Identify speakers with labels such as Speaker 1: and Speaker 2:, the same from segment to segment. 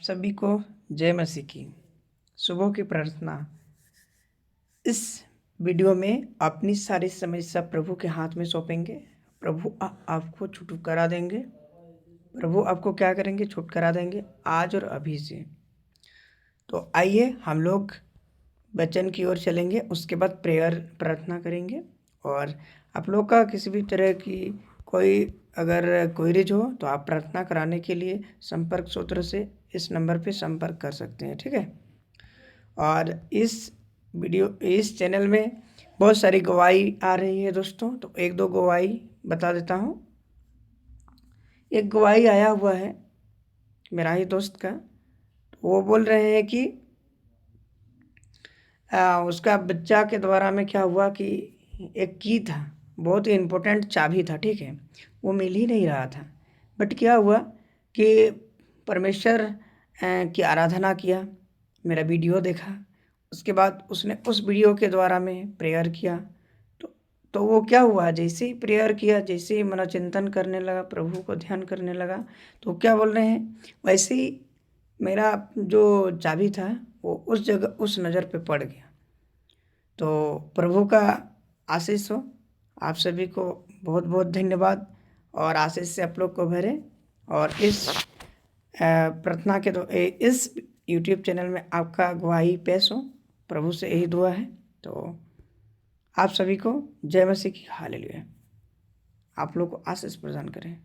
Speaker 1: सभी को जय मसीह की सुबह की प्रार्थना। इस वीडियो में अपनी सारी समस्या प्रभु के हाथ में सौंपेंगे। प्रभु आपको छुटकारा देंगे। प्रभु आपको क्या करेंगे? छुटकारा देंगे आज और अभी से। तो आइए हम लोग वचन की ओर चलेंगे, उसके बाद प्रेयर प्रार्थना करेंगे। और आप लोग का किसी भी तरह की कोई अगर क्वेरीज हो तो आप प्रार्थना कराने के लिए संपर्क सूत्र से इस नंबर पे संपर्क कर सकते हैं, ठीक है। और इस चैनल में बहुत सारी गवाही आ रही है दोस्तों, तो एक दो गवाही बता देता हूँ। एक गवाही आया हुआ है मेरा ही दोस्त का, तो वो बोल रहे हैं कि उसका बच्चा के द्वारा में क्या हुआ कि एक की था, बहुत ही इम्पोर्टेंट चाबी था, ठीक है, वो मिल ही नहीं रहा था। बट क्या हुआ कि परमेश्वर की आराधना किया, मेरा वीडियो देखा, उसके बाद उसने उस वीडियो के द्वारा में प्रेयर किया। तो वो क्या हुआ, जैसे ही प्रेयर किया, जैसे ही मनोचिंतन करने लगा, प्रभु को ध्यान करने लगा, तो क्या बोल रहे हैं, वैसे ही मेरा जो चाबी था वो उस जगह उस नज़र पे पड़ गया। तो प्रभु का आशीष हो। आप सभी को बहुत बहुत धन्यवाद और आशीष से आप लोग को भरे। और इस प्रार्थना के इस YouTube चैनल में आपका गवाही पेश हो, प्रभु से यही दुआ है। तो आप सभी को जय मसीह की हालेलुया। आप लोग को आशीष प्रदान करें।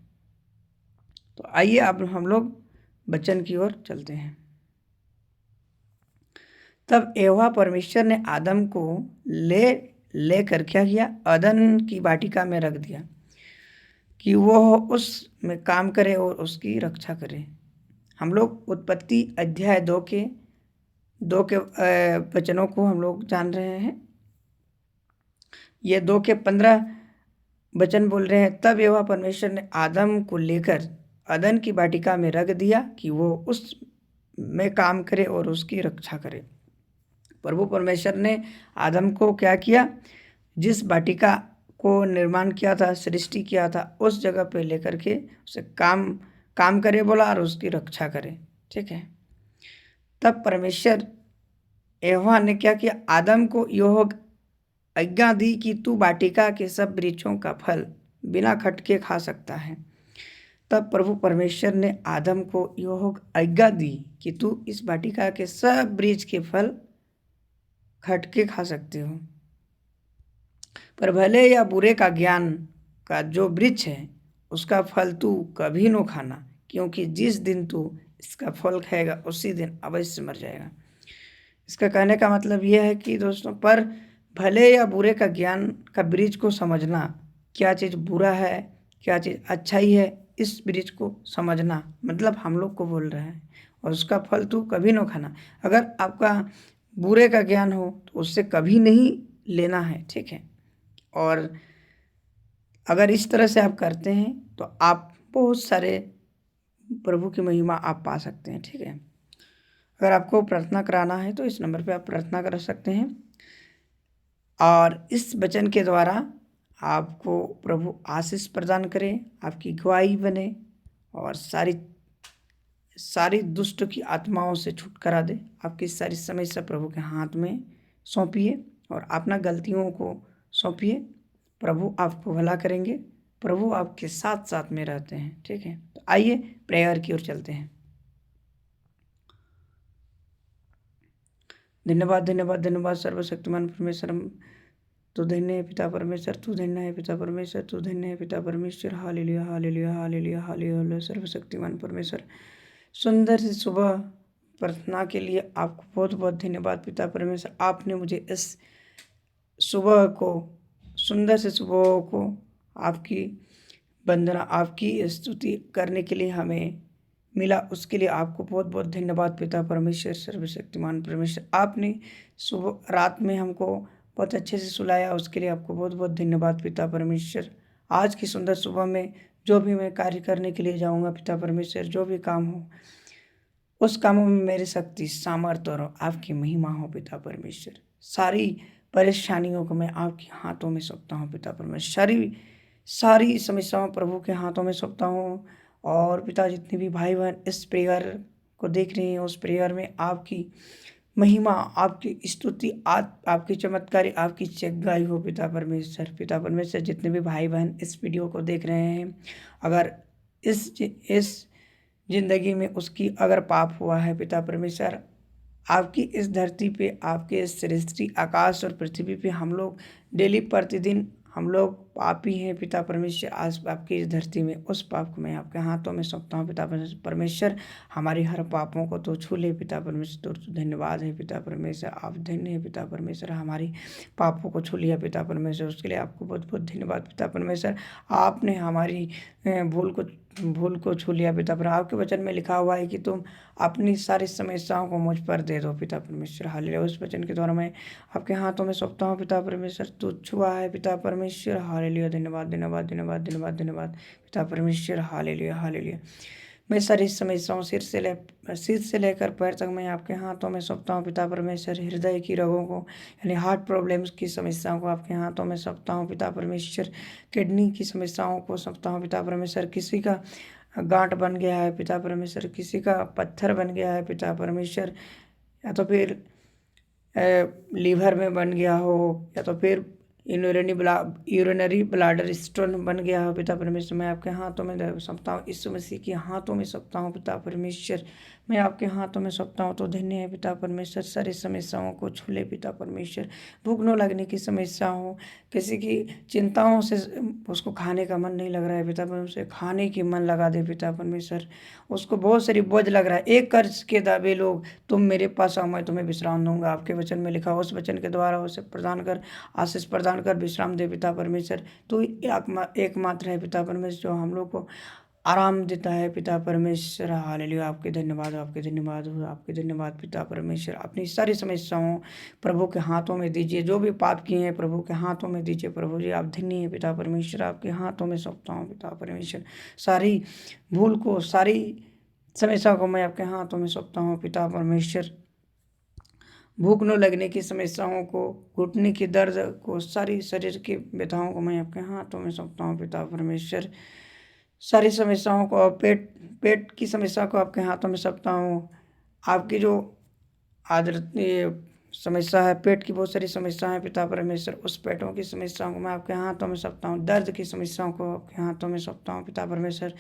Speaker 1: तो आइए अब हम लोग वचन की ओर चलते हैं। तब यहोवा परमेश्वर ने आदम को लेकर क्या किया, अदन की वाटिका में रख दिया कि वो उसमें काम करे और उसकी रक्षा करे। हम लोग उत्पत्ति अध्याय 2 के वचनों को हम लोग जान रहे हैं। ये 2 के 15 वचन बोल रहे हैं, तब यहोवा परमेश्वर ने आदम को लेकर अदन की वाटिका में रख दिया कि वो उस में काम करे और उसकी रक्षा करे। प्रभु परमेश्वर ने आदम को क्या किया, जिस वाटिका को निर्माण किया था, सृष्टि किया था, उस जगह पे लेकर के उसे काम करे बोला और उसकी रक्षा करे, ठीक है। तब परमेश्वर यहोवा ने क्या किया, आदम को यह आज्ञा दी कि तू वाटिका के सब वृक्षों का फल बिना खटके खा सकता है। तब प्रभु परमेश्वर ने आदम को यह आज्ञा दी कि तू इस वाटिका के सब वृक्ष के फल खटके खा सकते हो, पर भले या बुरे का ज्ञान का जो वृक्ष है उसका फल तू कभी न खाना, क्योंकि जिस दिन तू इसका फल खाएगा उसी दिन अवश्य मर जाएगा। इसका कहने का मतलब यह है कि दोस्तों, पर भले या बुरे का ज्ञान का वृक्ष को समझना, क्या चीज़ बुरा है क्या चीज़ अच्छाई है, इस वृक्ष को समझना मतलब हम लोग को बोल रहे हैं, और उसका फल तू कभी न खाना। अगर आपका बुरे का ज्ञान हो तो उससे कभी नहीं लेना है, ठीक है। और अगर इस तरह से आप करते हैं तो आप बहुत सारे प्रभु की महिमा आप पा सकते हैं, ठीक है। अगर आपको प्रार्थना कराना है तो इस नंबर पे आप प्रार्थना कर सकते हैं, और इस वचन के द्वारा आपको प्रभु आशीष प्रदान करें, आपकी गवाही बने और सारी दुष्ट की आत्माओं से छुटकारा दे। आपकी सारी समस्या प्रभु के हाथ में सौंपिए और अपना गलतियों को सौंपिए। प्रभु आपको भला करेंगे, प्रभु आपके साथ साथ में रहते हैं, ठीक है। तो आइए प्रेयर की ओर चलते हैं। धन्यवाद धन्यवाद धन्यवाद सर्वशक्तिमान परमेश्वर, तू धन्य है पिता परमेश्वर, तू धन्य है पिता परमेश्वर, तू धन्य है पिता परमेश्वर। हालेलुया हालेलुया हालेलुया हालेलुया सर्वशक्तिमान परमेश्वर। सुंदर सी सुबह प्रार्थना के लिए आपको बहुत बहुत धन्यवाद पिता परमेश्वर। आपने मुझे इस सुबह को, सुंदर से सुबह को आपकी वंदना, आपकी स्तुति करने के लिए हमें मिला, उसके लिए आपको बहुत बहुत धन्यवाद पिता परमेश्वर सर्वशक्तिमान परमेश्वर। आपने सुबह रात में हमको बहुत अच्छे से सुलाया, उसके लिए आपको बहुत बहुत धन्यवाद पिता परमेश्वर। आज की सुंदर सुबह में जो भी मैं कार्य करने के लिए जाऊंगा पिता परमेश्वर, जो भी काम हो उस कामों में मेरी शक्ति सामर्थ्य और आपकी महिमा हो पिता परमेश्वर। सारी परेशानियों को मैं आपके हाथों में सौंपता हूँ पिता परमेश्वर। सारी समस्याओं प्रभु के हाथों में सौंपता हूँ। और पिता जितने भी भाई बहन इस प्रेयर को देख रहे हैं उस प्रेयर में आपकी महिमा, आपकी स्तुति, आपकी चमत्कारी, आपकी जगाई हो पिता परमेश्वर। पिता परमेश्वर, जितने भी भाई बहन इस वीडियो को देख रहे हैं, अगर इस जिंदगी में उसकी अगर पाप हुआ है पिता परमेश्वर, आपकी इस धरती पे, आपके इस सृष्टि आकाश और पृथ्वी पे हम लोग डेली प्रतिदिन हम लोग पापी हैं पिता परमेश्वर। आज आपकी इस धरती में उस पाप को मैं आपके हाथों में सौंपता हूँ पिता परमेश्वर। हमारी हर पापों को तो छू ले पिता परमेश्वर। तो धन्यवाद है पिता परमेश्वर, आप धन्य है पिता परमेश्वर। हमारी पापों को छू लिया पिता परमेश्वर, उसके लिए आपको बहुत बहुत धन्यवाद पिता परमेश्वर। आपने हमारी भूल को छू लिया पिता परमेश्वर। आपके वचन में लिखा हुआ है कि तुम अपनी सारी समस्याओं को मुझ पर दे दो पिता परमेश्वर। हालेलुया। उस वचन के द्वारा मैं आपके हाथों में सौंपता हूँ पिता परमेश्वर। तू छुआ है पिता परमेश्वर। हालेलुया। धन्यवाद धन्यवाद धन्यवाद धन्यवाद धन्यवाद पिता परमेश्वर। Hallelujah hallelujah. मैं सारी समस्याओं सिर से लेकर पैर तक मैं आपके हाथों में सौंपता हूँ पिता परमेश्वर। हृदय की रोगों को यानी हार्ट प्रॉब्लम्स की समस्याओं को आपके हाथों में सौंपता हूँ पिता परमेश्वर। किडनी की समस्याओं को सौंपता हूँ पिता परमेश्वर। किसी का गांठ बन गया है पिता परमेश्वर, किसी का पत्थर बन गया है पिता परमेश्वर, या तो फिर लीवर में बन गया हो, या तो फिर यूरिनरी ब्लाडर स्टोन बन गया हो पिता परमेश्वर, मैं आपके हाथों में सौंपता हूँ। यीशु मसीह के हाथों में सौंपता हूँ पिता परमेश्वर। मैं आपके हाथों में सौंपता हूँ। तो धन्य है पिता परमेश्वर। सारी समस्याओं को छू ले पिता परमेश्वर। भूख न लगने की समस्या हो, किसी की चिंताओं से उसको खाने का मन नहीं लग रहा है पिता परमेश्वर, खाने की मन लगा दे पिता परमेश्वर। उसको बहुत सारी बोझ लग रहा है, एक कर्ज के दावे लोग, तुम मेरे पास आओ मैं तुम्हें विश्राम दूंगा। आपके वचन में लिखा, उस वचन के द्वारा उसे प्रदान कर, आशीष प्रदान कर, विश्राम दे पिता परमेश्वर। तो एकमात्र है पिता परमेश्वर जो हम लोग को आराम देता है पिता परमेश्वर। हालेलुया। आपके धन्यवाद, आपके धन्यवाद हो, आपके धन्यवाद पिता परमेश्वर। अपनी सारी समस्याओं प्रभु के हाथों में दीजिए, जो भी पाप किए हैं प्रभु के हाथों में दीजिए। प्रभु जी आप धन्य है पिता परमेश्वर, आपके हाथों में सौंपता हूँ पिता परमेश्वर। सारी भूल को, सारी समस्या को मैं आपके हाथों में सौंपता हूँ पिता परमेश्वर। भूख न लगने की समस्याओं को, घुटने की दर्द को, सारी शरीर की व्यथाओं को मैं आपके हाथों में सौंपता हूँ पिता परमेश्वर। सारी समस्याओं को, पेट की समस्या को आपके हाथों में सौंपता हूँ। आपकी जो आदत ये समस्या है, पेट की बहुत सारी समस्या है पिता परमेश्वर, उस पेटों की समस्याओं को मैं आपके हाथों में सौंपता हूँ। दर्द की समस्याओं को आपके हाथों में सौंपता हूँ पिता परमेश्वर।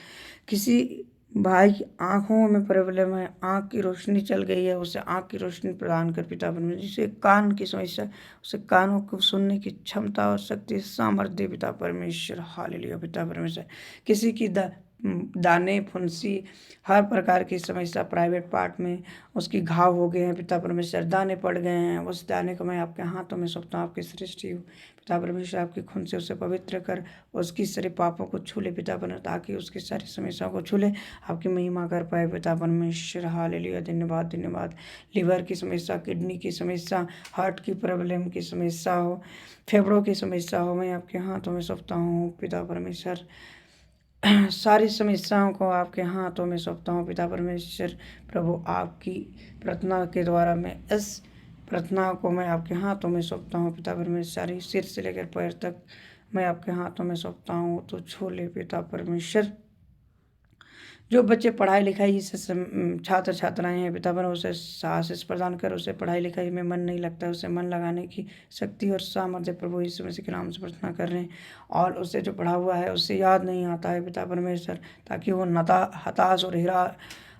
Speaker 1: किसी भाई की आँखों में प्रॉब्लम है, आँख की रोशनी चल गई है, उसे आँख की रोशनी प्रदान कर पिता परमेश्वर। जिसे कान की समस्या, उसे कानों को सुनने की क्षमता और शक्ति, सामर्थ्य पिता परमेश्वर। हालेलुया पिता परमेश्वर। किसी की दाने, फुंसी, हर प्रकार की समस्या, प्राइवेट पार्ट में उसकी घाव हो गए हैं पिता परमेश्वर, दाने पड़ गए हैं, उस दाने को मैं आपके हाथों में सौंपता हूँ। आपकी सृष्टि हो पिता परमेश्वर, आपके खून से उसे पवित्र कर, उसकी सारे पापों को छू ले पिता परमेश्वर, ताकि उसकी सारी समस्याओं को छू ले, आपकी महिमा कर पाए पिता परमेश्वर। हालेलुया। धन्यवाद धन्यवाद। लिवर की समस्या, किडनी की समस्या, हार्ट की प्रॉब्लम की समस्या हो, फेफड़ों की समस्या हो, मैं आपके हाथों में सौंपता हूँ पिता परमेश्वर। सारी समस्याओं को आपके हाथों में सौंपता हूँ पिता परमेश्वर। प्रभु आपकी प्रार्थना के द्वारा मैं इस प्रार्थना को मैं आपके हाथों में सौंपता हूँ पिता परमेश्वर। सारी सिर से लेकर पैर तक मैं आपके हाथों में सौंपता हूँ। तो छू ले पिता परमेश्वर। जो बच्चे पढ़ाई लिखाई से छात्र छात्राएं हैं पिता परमेश्वर, उसे आशीष प्रदान कर, उसे पढ़ाई लिखाई में मन नहीं लगता है, उसे मन लगाने की शक्ति और सामर्थ्य प्रभु यीशु मसीह के नाम से प्रार्थना कर रहे हैं। और उसे जो पढ़ा हुआ है उससे याद नहीं आता है पिता परमेश्वर, ताकि वो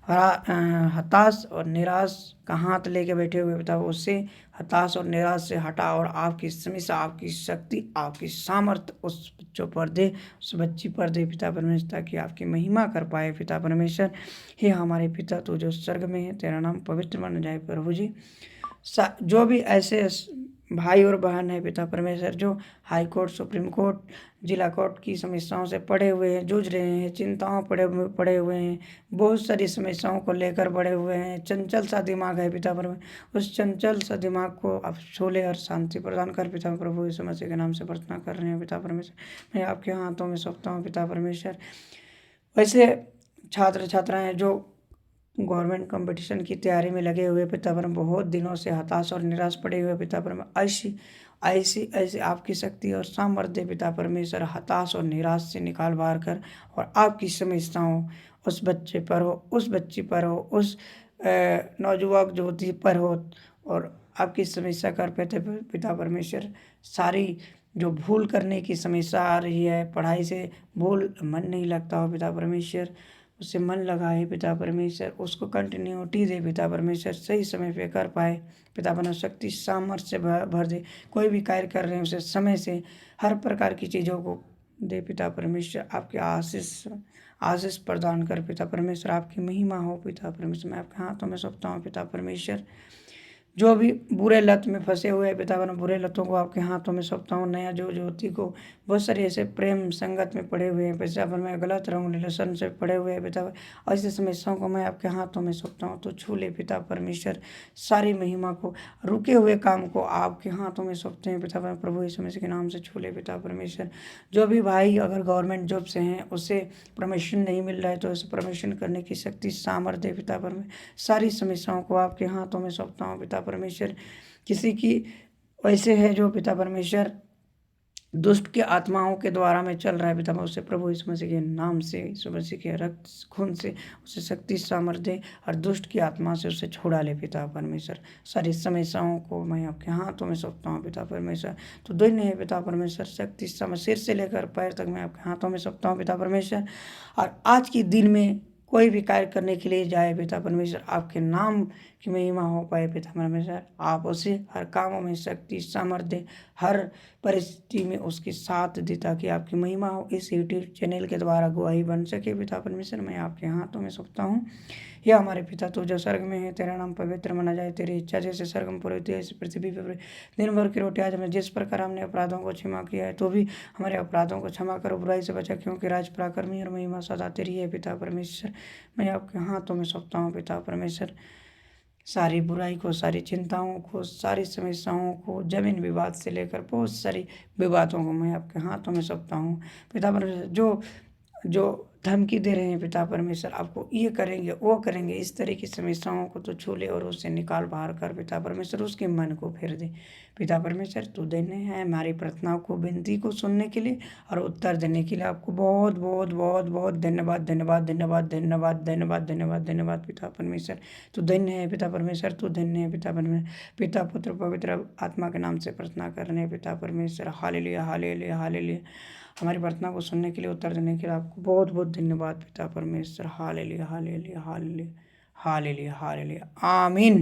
Speaker 1: हताश और निराश का हाथ लेके बैठे हुए पिता, उससे हताश और निराश से हटा, और आपकी हमेशा आपकी शक्ति, आपकी सामर्थ्य उस बच्चों पर दे, उस बच्ची पर दे पिता परमेश्वर, ताकि आपकी महिमा कर पाए पिता परमेश्वर। हे हमारे पिता तू जो स्वर्ग में है, तेरा नाम पवित्र माना जाए प्रभु जी। जो भी ऐसे भाई और बहन है पिता परमेश्वर, जो हाई कोर्ट, सुप्रीम कोर्ट, जिला कोर्ट की समस्याओं से पड़े हुए हैं, जूझ रहे हैं, चिंताओं पड़े हुए हैं, बहुत सारी समस्याओं को लेकर बड़े हुए हैं, चंचल सा दिमाग है पिता परमेश्वर, उस चंचल सा दिमाग को आप छोले और शांति प्रदान कर पिता प्रभु यीशु मसीह के नाम से प्रार्थना कर रहे हैं पिता परमेश्वर। मैं आपके हाथों में सौंपता हूँ पिता परमेश्वर। वैसे छात्र छात्राएं जो गवर्नमेंट कंपटीशन की तैयारी में लगे हुए पिता परम, बहुत दिनों से हताश और निराश पड़े हुए पिता परम, ऐसी ऐसी ऐसी आपकी शक्ति और सामर्थ्य पिता परमेश्वर हताश और निराश से निकाल बाहर कर, और आपकी समस्याओं उस बच्चे पर हो, उस बच्ची पर हो, उस नौजुवक ज्योति पर हो और आपकी समस्या कर पाते पिता परमेश्वर। सारी जो भूल करने की समस्या आ रही है, पढ़ाई से भूल मन नहीं लगता हो पिता परमेश्वर, उससे मन लगाए पिता परमेश्वर, उसको कंटिन्यूटी दे पिता परमेश्वर, सही समय पे कर पाए पिता परमेश्वर, शक्ति सामर्थ्य से भर दे। कोई भी कार्य कर रहे हैं उसे समय से हर प्रकार की चीज़ों को दे पिता परमेश्वर। आपके आशीष प्रदान कर पिता परमेश्वर, आपकी महिमा हो पिता परमेश्वर। मैं आपके हाथों में सौंपता हूँ पिता परमेश्वर। जो भी बुरे लत में फंसे हुए हैं पिता परमेश्वर, बुरे लतों को आपके हाथों में सौंपता हूँ। नया जो ज्योति को बहुत सारे ऐसे प्रेम संगत में पड़े हुए हैं पिता परमेश्वर, गलत रंग रिलेशन से पड़े हुए हैं पिता परमेश्वर, ऐसी समस्याओं को मैं आपके हाथों में सौंपता हूँ। तो छू ले पिता परमेश्वर, सारी महिमा को, रुके हुए काम को आपके हाथों में सौंपते हैं पिता परमेश्वर। प्रभु यीशु मसीह के नाम से छू ले पिता परमेश्वर। जो भी भाई अगर गवर्नमेंट जॉब से हैं उसे प्रमोशन नहीं मिल रहा है तो उसे प्रमोशन करने की शक्ति सामर्थ्य दे पिता परमेश्वर। सारी समस्याओं को आपके हाथों में सौंपता हूँ पिता परमेश्वर। किसी की वैसे है जो पिता परमेश्वर दुष्ट की आत्माओं के द्वारा में चल रहा है पिता परमेश्वर, उसे प्रभु यीशु मसीह के नाम से, यीशु मसीह के रक्त खून से उसे शक्ति सामर्थ्य दे और दुष्ट की आत्मा से उसे छुड़ा ले पिता परमेश्वर। सारी समस्याओं को मैं आपके हाथों में सौंपता हूँ पिता परमेश्वर। तो दिन है पिता परमेश्वर, शक्ति सिर से लेकर पैर तक मैं आपके हाथों में सौंपता हूँ पिता परमेश्वर। और आज के दिन में कोई भी कार्य करने के लिए जाए पिता परमेश्वर, आपके नाम की महिमा हो पाए पिता परमेश्वर। आप उसे हर कामों में शक्ति सामर्थ्य, हर परिस्थिति में उसके साथ दे ताकि आपकी महिमा हो, इस यूट्यूब चैनल के द्वारा गवाही बन सके पिता परमेश्वर। मैं आपके हाथों में सौंपता हूँ। या हमारे पिता तो जो स्वर्ग में है, तेरा नाम पवित्र माना जाए, तेरी इच्छा जैसे स्वर्ग में पूरी होती है ऐसे पृथ्वी पर दिन भर की रोटी आज हमें, जिस प्रकार हमने अपराधों को क्षमा किया है तो भी हमारे अपराधों को क्षमा करो, बुराई से बचा, क्योंकि राज पराक्रमी और महिमा सदा तेरी है पिता परमेश्वर। मैं आपके हाथों में सौंपता हूँ पिता परमेश्वर। सारी बुराई को, सारी चिंताओं को, सारी समस्याओं को, जमीन विवाद से लेकर बहुत सारी विवादों को मैं आपके हाथों में सौंपता हूँ पिता परमेश्वर। जो जो धमकी दे रहे हैं पिता परमेश्वर, आपको ये करेंगे वो करेंगे, इस तरह की समस्याओं को तो छू ले और उससे निकाल बाहर कर पिता परमेश्वर, उसके मन को फेर दे पिता परमेश्वर। तू देने हैं हमारी प्रार्थनाओं को, विनती को सुनने के लिए और उत्तर देने के लिए आपको बहुत बहुत बहुत बहुत धन्यवाद धन्यवाद धन्यवाद धन्यवाद धन्यवाद धन्यवाद धन्यवाद पिता परमेश्वर। तू धन्य है पिता परमेश्वर, तू धन्य है पिता परमेश्वर। पिता पुत्र पवित्र आत्मा के नाम से प्रार्थना करने पिता परमेश्वर। Hallelujah hallelujah hallelujah. हमारी प्रार्थना को सुनने के लिए, उत्तर देने के लिए आपको बहुत बहुत धन्यवाद पिता परमेश्वर। Hallelujah hallelujah hallelujah hallelujah hallelujah आमीन।